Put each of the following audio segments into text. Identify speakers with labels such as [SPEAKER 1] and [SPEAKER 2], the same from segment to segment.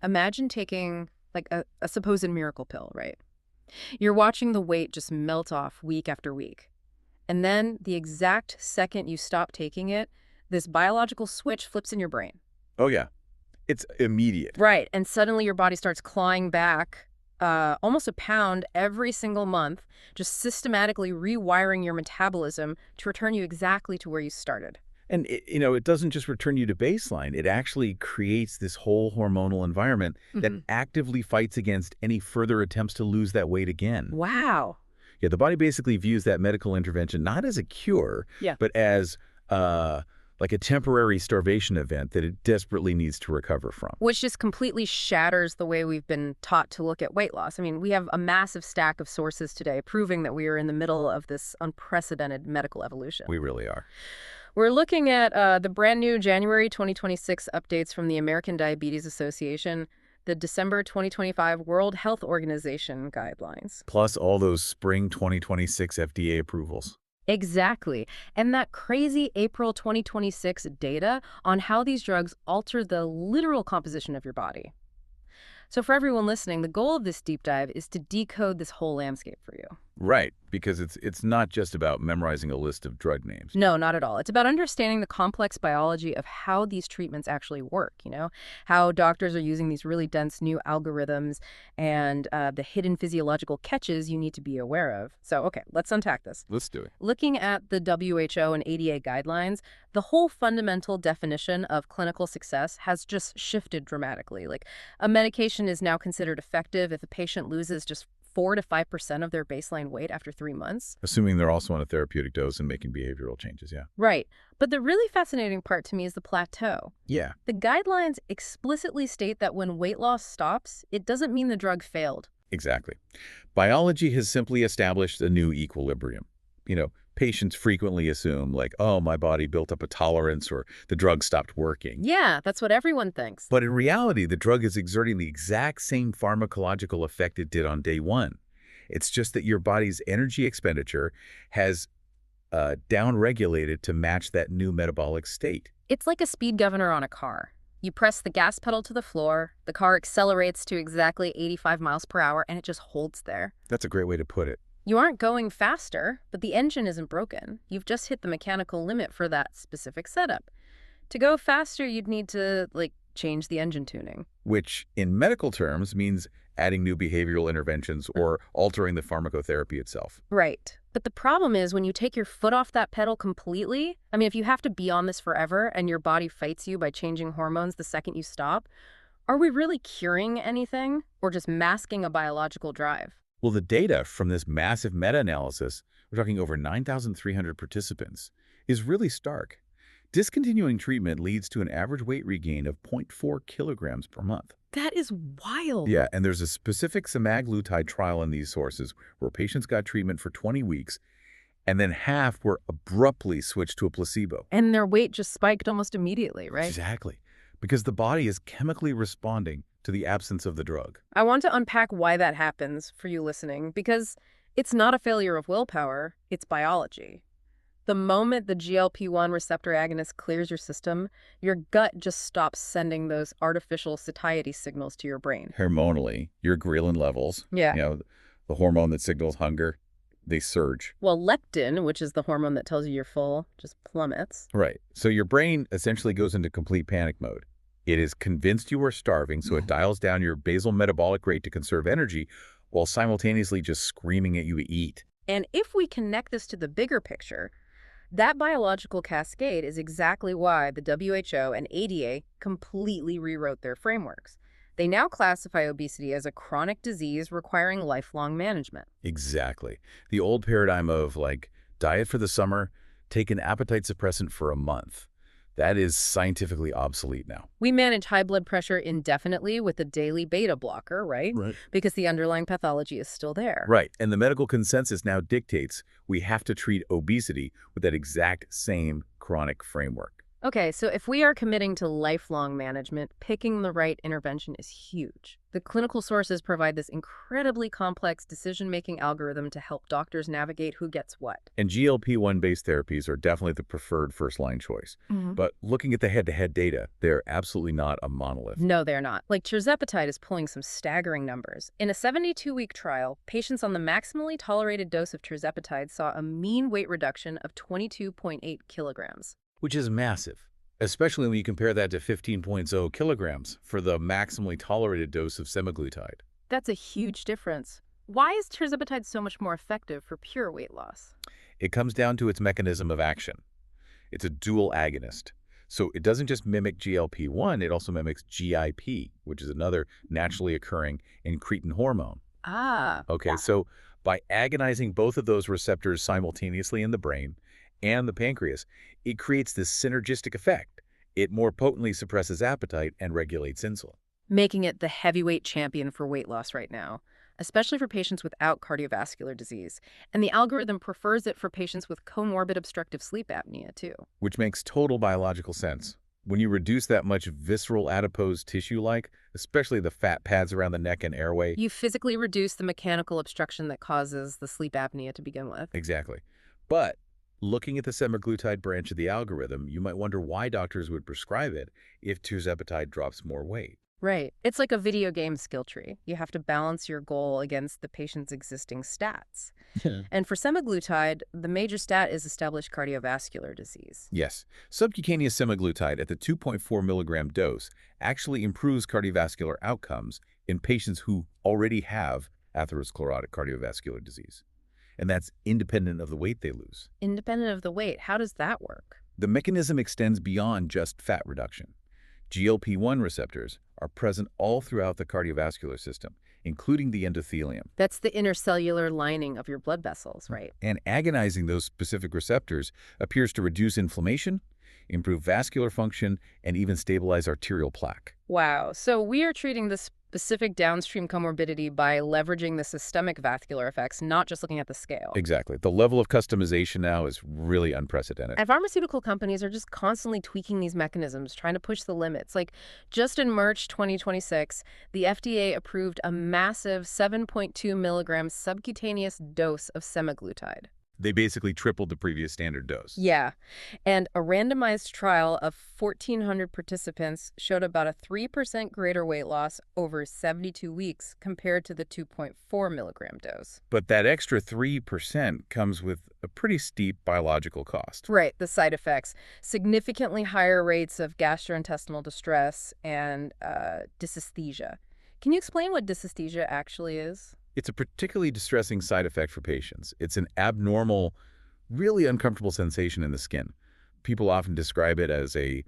[SPEAKER 1] Imagine taking like a supposed miracle pill, right? You're watching the weight just melt off week after week. And then the exact second you stop taking it, this biological switch flips in your brain.
[SPEAKER 2] Oh, yeah. It's immediate.
[SPEAKER 1] Right. And suddenly your body starts clawing back almost a pound every single month, just systematically rewiring your metabolism to return you exactly to where you started.
[SPEAKER 2] And, it doesn't just return you to baseline. It actually creates this whole hormonal environment that
[SPEAKER 1] Hmm.
[SPEAKER 2] actively fights against any further attempts to lose that weight again.
[SPEAKER 1] Wow.
[SPEAKER 2] Yeah, the body basically views that medical intervention not as a cure,
[SPEAKER 1] Yeah.
[SPEAKER 2] but as like a temporary starvation event that it desperately needs to recover from.
[SPEAKER 1] Which just completely shatters the way we've been taught to look at weight loss. I mean, we have a massive stack of sources today proving that we are in the middle of this unprecedented medical evolution.
[SPEAKER 2] We really are.
[SPEAKER 1] We're looking at the brand new January 2026 updates from the American Diabetes Association, the December 2025 World Health Organization guidelines.
[SPEAKER 2] Plus all those spring 2026 FDA approvals.
[SPEAKER 1] Exactly. And that crazy April 2026 data on how these drugs alter the literal composition of your body. So for everyone listening, the goal of this deep dive is to decode this whole landscape for you.
[SPEAKER 2] Right, because it's not just about memorizing a list of drug names.
[SPEAKER 1] No, not at all. It's about understanding the complex biology of how these treatments actually work, how doctors are using these really dense new algorithms and the hidden physiological catches you need to be aware of. So, okay, let's unpack this.
[SPEAKER 2] Let's do it.
[SPEAKER 1] Looking at the WHO and ADA guidelines, the whole fundamental definition of clinical success has just shifted dramatically. Like, a medication is now considered effective if a patient loses just 4 to 5% of their baseline weight after 3 months.
[SPEAKER 2] Assuming they're also on a therapeutic dose and making behavioral changes, yeah.
[SPEAKER 1] Right. But the really fascinating part to me is the plateau.
[SPEAKER 2] Yeah,
[SPEAKER 1] The guidelines explicitly state that when weight loss stops, it doesn't mean the drug failed.
[SPEAKER 2] exactly. Biology has simply established a new equilibrium. Patients frequently assume, like, oh, my body built up a tolerance or the drug stopped working.
[SPEAKER 1] Yeah, that's what everyone thinks.
[SPEAKER 2] But in reality, the drug is exerting the exact same pharmacological effect it did on day one. It's just that your body's energy expenditure has downregulated to match that new metabolic state.
[SPEAKER 1] It's like a speed governor on a car. You press the gas pedal to the floor, the car accelerates to exactly 85 miles per hour, and it just holds there.
[SPEAKER 2] That's a great way to put it.
[SPEAKER 1] You aren't going faster, but the engine isn't broken. You've just hit the mechanical limit for that specific setup. To go faster, you'd need to, change the engine tuning.
[SPEAKER 2] Which, in medical terms, means adding new behavioral interventions or altering the pharmacotherapy itself.
[SPEAKER 1] Right. But the problem is when you take your foot off that pedal completely, I mean, if you have to be on this forever and your body fights you by changing hormones the second you stop, are we really curing anything or just masking a biological drive?
[SPEAKER 2] Well, the data from this massive meta-analysis, we're talking over 9,300 participants, is really stark. Discontinuing treatment leads to an average weight regain of 0.4 kilograms per month.
[SPEAKER 1] That is wild.
[SPEAKER 2] Yeah, and there's a specific semaglutide trial in these sources where patients got treatment for 20 weeks, and then half were abruptly switched to a placebo.
[SPEAKER 1] And their weight just spiked almost immediately, right?
[SPEAKER 2] Exactly, because the body is chemically responding to the absence of the drug.
[SPEAKER 1] I want to unpack why that happens for you listening, because it's not a failure of willpower, it's biology. The moment the GLP-1 receptor agonist clears your system, your gut just stops sending those artificial satiety signals to your brain.
[SPEAKER 2] Hormonally, your ghrelin levels,
[SPEAKER 1] Yeah.
[SPEAKER 2] the hormone that signals hunger, they surge.
[SPEAKER 1] Well, leptin, which is the hormone that tells you you're full, just plummets.
[SPEAKER 2] Right. So your brain essentially goes into complete panic mode. It is convinced you are starving, so it dials down your basal metabolic rate to conserve energy while simultaneously just screaming at you to eat.
[SPEAKER 1] And if we connect this to the bigger picture, that biological cascade is exactly why the WHO and ADA completely rewrote their frameworks. They now classify obesity as a chronic disease requiring lifelong management.
[SPEAKER 2] Exactly. The old paradigm of, diet for the summer, take an appetite suppressant for a month. That is scientifically obsolete now.
[SPEAKER 1] We manage high blood pressure indefinitely with a daily beta blocker, right?
[SPEAKER 2] Right.
[SPEAKER 1] Because the underlying pathology is still there.
[SPEAKER 2] Right. And the medical consensus now dictates we have to treat obesity with that exact same chronic framework.
[SPEAKER 1] Okay, so if we are committing to lifelong management, picking the right intervention is huge. The clinical sources provide this incredibly complex decision-making algorithm to help doctors navigate who gets what.
[SPEAKER 2] And GLP-1 based therapies are definitely the preferred first-line choice.
[SPEAKER 1] Mhm.
[SPEAKER 2] But looking at the head-to-head data, they're absolutely not a monolith.
[SPEAKER 1] No, they're not. Like Tirzepatide is pulling some staggering numbers. In a 72-week trial, patients on the maximally tolerated dose of Tirzepatide saw a mean weight reduction of 22.8 kilograms.
[SPEAKER 2] Which is massive, especially when you compare that to 15.0 kilograms for the maximally tolerated dose of semaglutide.
[SPEAKER 1] That's a huge difference. Why is Tirzepatide so much more effective for pure weight loss?
[SPEAKER 2] It comes down to its mechanism of action. It's a dual agonist. So it doesn't just mimic GLP-1, it also mimics GIP, which is another naturally occurring incretin hormone.
[SPEAKER 1] Ah,
[SPEAKER 2] Okay, so by agonizing both of those receptors simultaneously in the brain and the pancreas, it creates this synergistic effect. It more potently suppresses appetite and regulates insulin.
[SPEAKER 1] making it the heavyweight champion for weight loss right now, especially for patients without cardiovascular disease. And the algorithm prefers it for patients with comorbid obstructive sleep apnea, too.
[SPEAKER 2] Which makes total biological sense. When you reduce that much visceral adipose tissue especially the fat pads around the neck and airway,
[SPEAKER 1] You physically reduce the mechanical obstruction that causes the sleep apnea to begin with.
[SPEAKER 2] exactly. But looking at the semaglutide branch of the algorithm, you might wonder why doctors would prescribe it if tirzepatide drops more weight.
[SPEAKER 1] Right. It's like a video game skill tree. You have to balance your goal against the patient's existing stats.
[SPEAKER 2] Yeah.
[SPEAKER 1] And for semaglutide, the major stat is established cardiovascular disease.
[SPEAKER 2] Yes, subcutaneous semaglutide at the 2.4 milligram dose actually improves cardiovascular outcomes in patients who already have atherosclerotic cardiovascular disease. And that's independent of the weight they lose.
[SPEAKER 1] Independent of the weight, how does that work?
[SPEAKER 2] The mechanism extends beyond just fat reduction. GLP-1 receptors are present all throughout the cardiovascular system, including the endothelium.
[SPEAKER 1] That's the intercellular lining of your blood vessels, right?
[SPEAKER 2] And agonizing those specific receptors appears to reduce inflammation, improve vascular function, and even stabilize arterial plaque.
[SPEAKER 1] Wow. So we are treating the specific downstream comorbidity by leveraging the systemic vascular effects, not just looking at the scale.
[SPEAKER 2] Exactly. The level of customization now is really unprecedented.
[SPEAKER 1] And pharmaceutical companies are just constantly tweaking these mechanisms, trying to push the limits. Like just in March 2026, the FDA approved a massive 7.2 milligram subcutaneous dose of semaglutide.
[SPEAKER 2] They basically tripled the previous standard dose.
[SPEAKER 1] Yeah. And a randomized trial of 1,400 participants showed about a 3% greater weight loss over 72 weeks compared to the 2.4 milligram dose.
[SPEAKER 2] But that extra 3% comes with a pretty steep biological cost.
[SPEAKER 1] Right, the side effects. Significantly higher rates of gastrointestinal distress and dysesthesia. Can you explain what dysesthesia actually is?
[SPEAKER 2] It's a particularly distressing side effect for patients. It's an abnormal, really uncomfortable sensation in the skin. People often describe it as a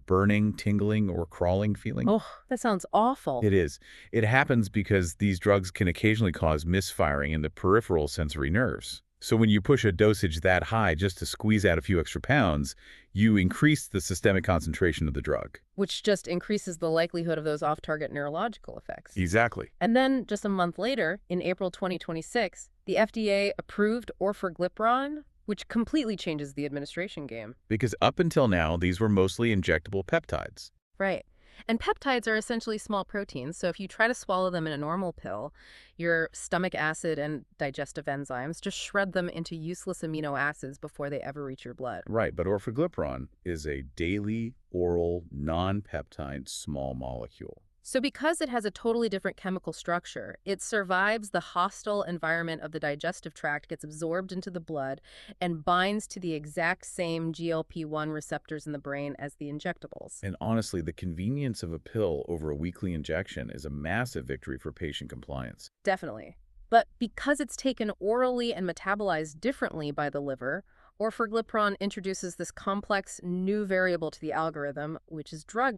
[SPEAKER 2] burning, tingling, or crawling feeling.
[SPEAKER 1] Oh, that sounds awful.
[SPEAKER 2] It is. It happens because these drugs can occasionally cause misfiring in the peripheral sensory nerves. So when you push a dosage that high just to squeeze out a few extra pounds, you increase the systemic concentration of the drug.
[SPEAKER 1] Which just increases the likelihood of those off-target neurological effects.
[SPEAKER 2] Exactly.
[SPEAKER 1] And then, just a month later, in April 2026, the FDA approved orforglipron, which completely changes the administration game.
[SPEAKER 2] Because up until now, these were mostly injectable peptides.
[SPEAKER 1] Right. And peptides are essentially small proteins, so if you try to swallow them in a normal pill, your stomach acid and digestive enzymes just shred them into useless amino acids before they ever reach your blood.
[SPEAKER 2] Right, but orforglipron is a daily, oral, non-peptide small molecule.
[SPEAKER 1] So because it has a totally different chemical structure, it survives the hostile environment of the digestive tract, gets absorbed into the blood, and binds to the exact same GLP-1 receptors in the brain as the injectables.
[SPEAKER 2] And honestly, the convenience of a pill over a weekly injection is a massive victory for patient compliance.
[SPEAKER 1] Definitely. But because it's taken orally and metabolized differently by the liver, orforglipron introduces this complex new variable to the algorithm, which is drug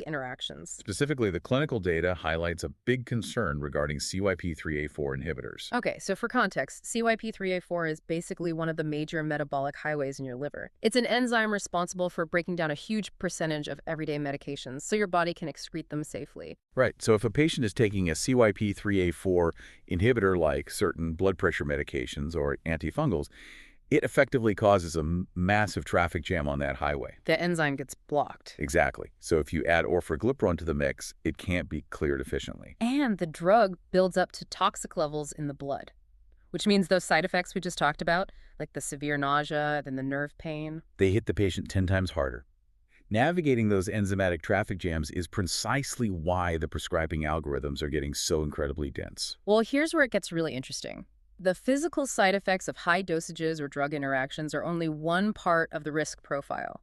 [SPEAKER 1] interactions.
[SPEAKER 2] Specifically, the clinical data highlights a big concern regarding CYP3A4 inhibitors.
[SPEAKER 1] Okay, so for context, CYP3A4 is basically one of the major metabolic highways in your liver. It's an enzyme responsible for breaking down a huge percentage of everyday medications so your body can excrete them safely.
[SPEAKER 2] Right, so if a patient is taking a CYP3A4 inhibitor like certain blood pressure medications or antifungals, It effectively causes a massive traffic jam on that highway.
[SPEAKER 1] The enzyme gets blocked.
[SPEAKER 2] Exactly. So if you add orforglipron to the mix, it can't be cleared efficiently.
[SPEAKER 1] And the drug builds up to toxic levels in the blood, which means those side effects we just talked about, like the severe nausea, then the nerve pain.
[SPEAKER 2] They hit the patient 10 times harder. Navigating those enzymatic traffic jams is precisely why the prescribing algorithms are getting so incredibly dense.
[SPEAKER 1] Well, here's where it gets really interesting. The physical side effects of high dosages or drug interactions are only one part of the risk profile.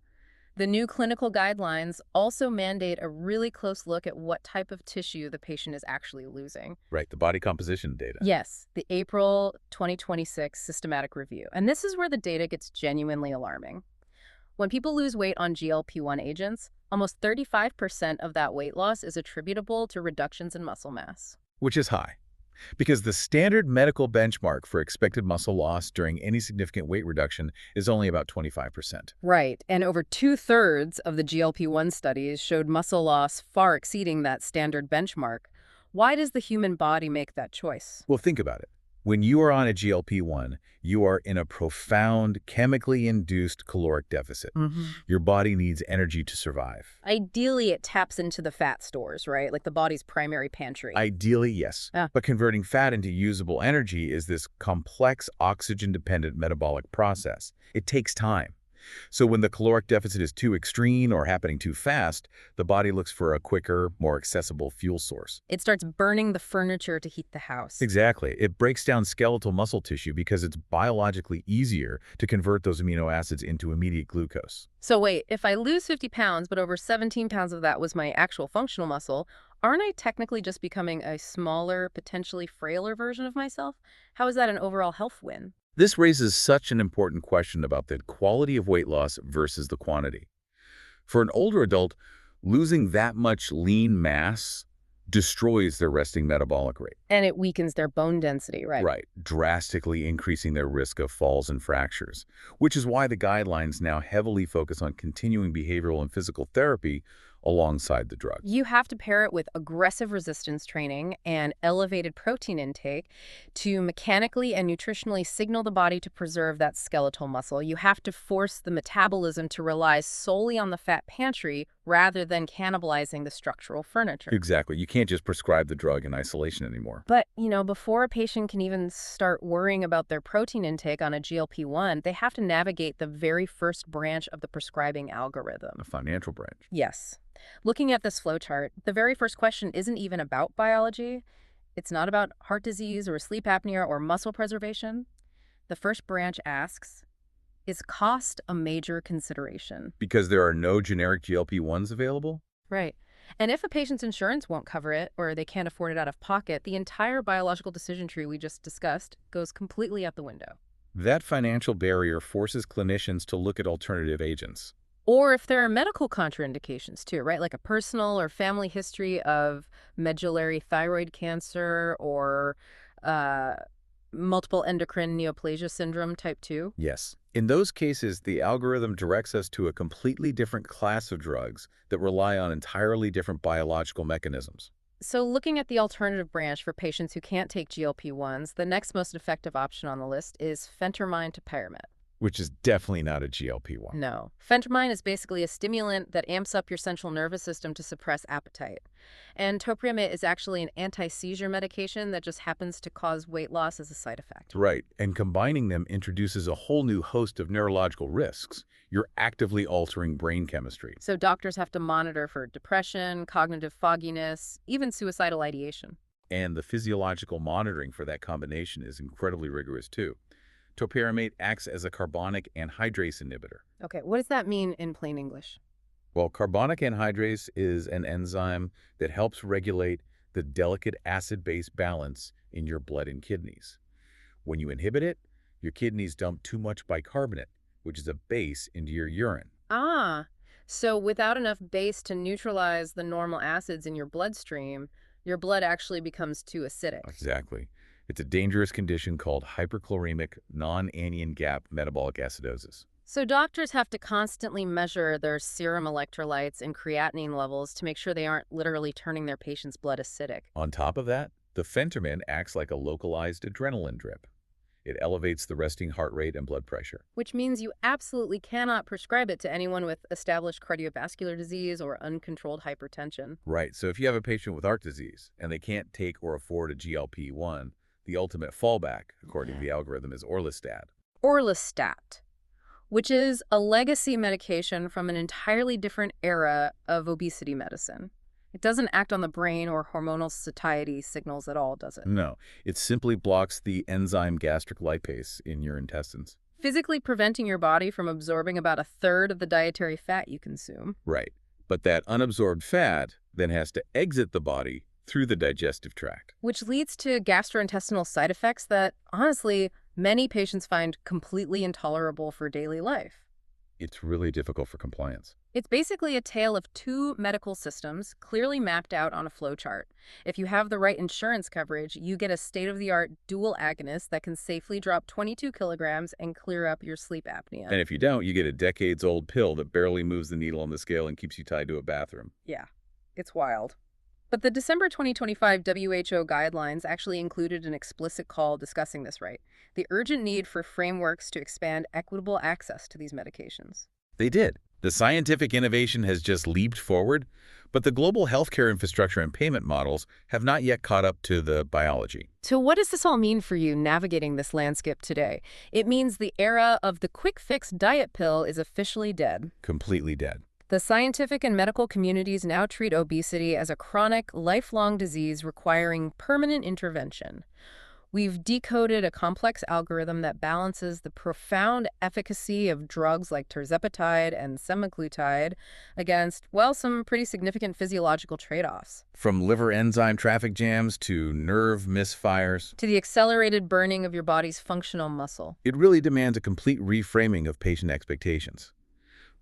[SPEAKER 1] The new clinical guidelines also mandate a really close look at what type of tissue the patient is actually losing.
[SPEAKER 2] Right, the body composition data.
[SPEAKER 1] Yes, the April 2026 systematic review. And this is where the data gets genuinely alarming. When people lose weight on GLP-1 agents, almost 35% of that weight loss is attributable to reductions in muscle mass.
[SPEAKER 2] Which is high, because the standard medical benchmark for expected muscle loss during any significant weight reduction is only about 25%.
[SPEAKER 1] Right, and over 2/3 of the GLP-1 studies showed muscle loss far exceeding that standard benchmark. Why does the human body make that choice?
[SPEAKER 2] Well, think about it. When you are on a GLP-1, you are in a profound chemically induced caloric deficit. Your body needs energy to survive.
[SPEAKER 1] Ideally, it taps into the fat stores, right? Like the body's primary pantry.
[SPEAKER 2] Ideally, yes.
[SPEAKER 1] Ah.
[SPEAKER 2] But converting fat into usable energy is this complex oxygen-dependent metabolic process. It takes time. So when the caloric deficit is too extreme or happening too fast, the body looks for a quicker, more accessible fuel source.
[SPEAKER 1] It starts burning the furniture to heat the house.
[SPEAKER 2] Exactly. It breaks down skeletal muscle tissue because it's biologically easier to convert those amino acids into immediate glucose.
[SPEAKER 1] So wait, if I lose 50 pounds, but over 17 pounds of that was my actual functional muscle, aren't I technically just becoming a smaller, potentially frailer version of myself? How is that an overall health win?
[SPEAKER 2] This raises such an important question about the quality of weight loss versus the quantity. For an older adult, losing that much lean mass destroys their resting metabolic rate.
[SPEAKER 1] And it weakens their bone density, right?
[SPEAKER 2] Right, drastically increasing their risk of falls and fractures, which is why the guidelines now heavily focus on continuing behavioral and physical therapy alongside the drug.
[SPEAKER 1] You have to pair it with aggressive resistance training and elevated protein intake to mechanically and nutritionally signal the body to preserve that skeletal muscle. You have to force the metabolism to rely solely on the fat pantry rather than cannibalizing the structural furniture.
[SPEAKER 2] Exactly. You can't just prescribe the drug in isolation anymore.
[SPEAKER 1] But, before a patient can even start worrying about their protein intake on a GLP-1, they have to navigate the very first branch of the prescribing algorithm.
[SPEAKER 2] The financial branch.
[SPEAKER 1] Yes. Looking at this flowchart, the very first question isn't even about biology. It's not about heart disease or sleep apnea or muscle preservation. The first branch asks, is cost a major consideration?
[SPEAKER 2] Because there are no generic GLP-1s available?
[SPEAKER 1] Right. And if a patient's insurance won't cover it or they can't afford it out of pocket, the entire biological decision tree we just discussed goes completely out the window.
[SPEAKER 2] That financial barrier forces clinicians to look at alternative agents.
[SPEAKER 1] Or if there are medical contraindications too, right? Like a personal or family history of medullary thyroid cancer or multiple endocrine neoplasia syndrome type 2.
[SPEAKER 2] Yes. In those cases, the algorithm directs us to a completely different class of drugs that rely on entirely different biological mechanisms.
[SPEAKER 1] So looking at the alternative branch for patients who can't take GLP-1s, the next most effective option on the list is phentermine topiramate.
[SPEAKER 2] Which is definitely not a GLP-1.
[SPEAKER 1] No. Phentermine is basically a stimulant that amps up your central nervous system to suppress appetite. And topiramate is actually an anti-seizure medication that just happens to cause weight loss as a side effect.
[SPEAKER 2] Right, and combining them introduces a whole new host of neurological risks. You're actively altering brain chemistry.
[SPEAKER 1] So doctors have to monitor for depression, cognitive fogginess, even suicidal ideation.
[SPEAKER 2] And the physiological monitoring for that combination is incredibly rigorous too. Topiramate acts as a carbonic anhydrase inhibitor.
[SPEAKER 1] Okay, what does that mean in plain English?
[SPEAKER 2] Well, carbonic anhydrase is an enzyme that helps regulate the delicate acid-base balance in your blood and kidneys. When you inhibit it, your kidneys dump too much bicarbonate, which is a base, into your urine.
[SPEAKER 1] Ah, so without enough base to neutralize the normal acids in your bloodstream, your blood actually becomes too acidic.
[SPEAKER 2] Exactly. It's a dangerous condition called hyperchloremic non-anion gap metabolic acidosis.
[SPEAKER 1] So doctors have to constantly measure their serum electrolytes and creatinine levels to make sure they aren't literally turning their patient's blood acidic.
[SPEAKER 2] On top of that, the phentermine acts like a localized adrenaline drip. It elevates the resting heart rate and blood pressure.
[SPEAKER 1] Which means you absolutely cannot prescribe it to anyone with established cardiovascular disease or uncontrolled hypertension.
[SPEAKER 2] Right, so if you have a patient with heart disease and they can't take or afford a GLP-1, the ultimate fallback, according to the algorithm, is orlistat.
[SPEAKER 1] Orlistat, which is a legacy medication from an entirely different era of obesity medicine. It doesn't act on the brain or hormonal satiety signals at all, does it?
[SPEAKER 2] No, it simply blocks the enzyme gastric lipase in your intestines.
[SPEAKER 1] Physically preventing your body from absorbing about a third of the dietary fat you consume.
[SPEAKER 2] Right, but that unabsorbed fat then has to exit the body through the digestive tract.
[SPEAKER 1] Which leads to gastrointestinal side effects that, honestly, many patients find completely intolerable for daily life.
[SPEAKER 2] It's really difficult for compliance.
[SPEAKER 1] It's basically a tale of two medical systems clearly mapped out on a flowchart. If you have the right insurance coverage, you get a state-of-the-art dual agonist that can safely drop 22 kilograms and clear up your sleep apnea.
[SPEAKER 2] And if you don't, you get a decades-old pill that barely moves the needle on the scale and keeps you tied to a bathroom.
[SPEAKER 1] Yeah, it's wild. But the December 2025 WHO guidelines actually included an explicit call discussing this, right? The urgent need for frameworks to expand equitable access to these medications.
[SPEAKER 2] They did. The scientific innovation has just leaped forward, but the global healthcare infrastructure and payment models have not yet caught up to the biology.
[SPEAKER 1] So what does this all mean for you navigating this landscape today? It means the era of the quick fix diet pill is officially dead.
[SPEAKER 2] Completely dead.
[SPEAKER 1] The scientific and medical communities now treat obesity as a chronic, lifelong disease requiring permanent intervention. We've decoded a complex algorithm that balances the profound efficacy of drugs like Tirzepatide and Semaglutide against, well, some pretty significant physiological trade-offs.
[SPEAKER 2] From liver enzyme traffic jams to nerve misfires,
[SPEAKER 1] To the accelerated burning of your body's functional muscle.
[SPEAKER 2] it really demands a complete reframing of patient expectations.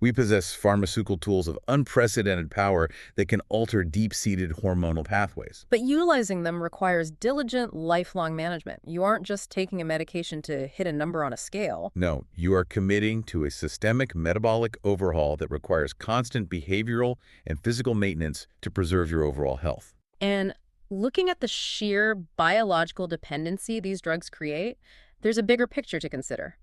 [SPEAKER 2] We possess pharmaceutical tools of unprecedented power that can alter deep-seated hormonal pathways.
[SPEAKER 1] But utilizing them requires diligent, lifelong management. You aren't just taking a medication to hit a number on a scale.
[SPEAKER 2] No, you are committing to a systemic metabolic overhaul that requires constant behavioral and physical maintenance to preserve your overall health.
[SPEAKER 1] And looking at the sheer biological dependency these drugs create, there's a bigger picture to consider.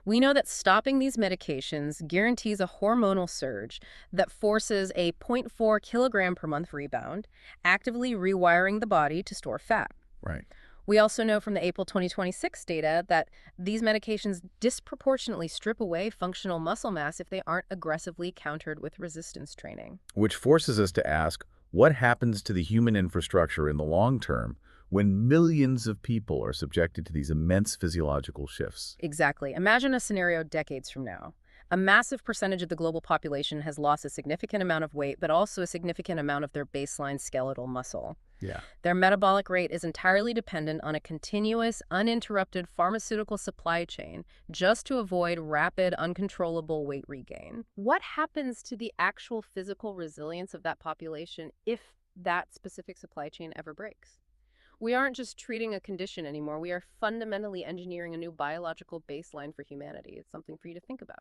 [SPEAKER 1] We know that stopping these medications guarantees a hormonal surge that forces a zero 0.4 kilogram per month rebound, actively rewiring the body to store fat.
[SPEAKER 2] Right.
[SPEAKER 1] We also know from the April 2026 data that these medications disproportionately strip away functional muscle mass if they aren't aggressively countered with resistance training.
[SPEAKER 2] Which forces us to ask, what happens to the human infrastructure in the long term when millions of people are subjected to these immense physiological shifts?
[SPEAKER 1] Exactly. Imagine a scenario decades from now. A massive percentage of the global population has lost a significant amount of weight, but also a significant amount of their baseline skeletal muscle.
[SPEAKER 2] Yeah.
[SPEAKER 1] Their metabolic rate is entirely dependent on a continuous, uninterrupted pharmaceutical supply chain just to avoid rapid, uncontrollable weight regain. What happens to the actual physical resilience of that population if that specific supply chain ever breaks? We aren't just treating a condition anymore. We are fundamentally engineering a new biological baseline for humanity. It's something for you to think about.